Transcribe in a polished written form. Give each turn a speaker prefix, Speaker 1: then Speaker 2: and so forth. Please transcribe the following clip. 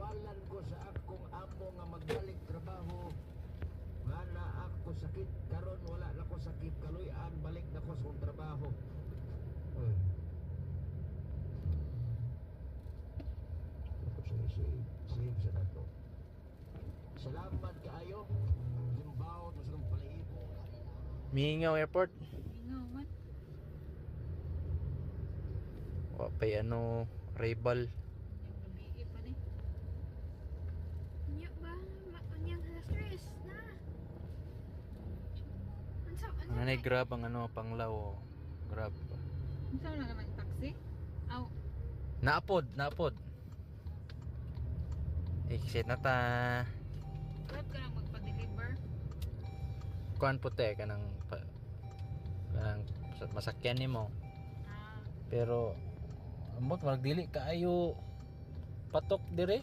Speaker 1: gibawalan ko sa akong amo nga magbalik trabaho. Nga na ako sakit karon wala na ko sakit kaluyan balik na ko sa akong trabaho. Save sa nato. Salamat kaayo. Limbaw mas ng palahibo.
Speaker 2: Mingaw Airport.
Speaker 3: Mingaw man.
Speaker 2: Wapay ano, rival.
Speaker 3: Yung gabi pa ni. Nya ba? Anyang stress na.
Speaker 2: Ano na grab ang ano, panglaw. Grab.
Speaker 3: Ano na naman taxi? Aw.
Speaker 2: Naapod. Exit na ta.
Speaker 3: Grab ka lang magpa-deliver.
Speaker 2: Kuan puti kanang masakyan nimo.
Speaker 3: Ah.
Speaker 2: Pero magdili kaayo patok dire.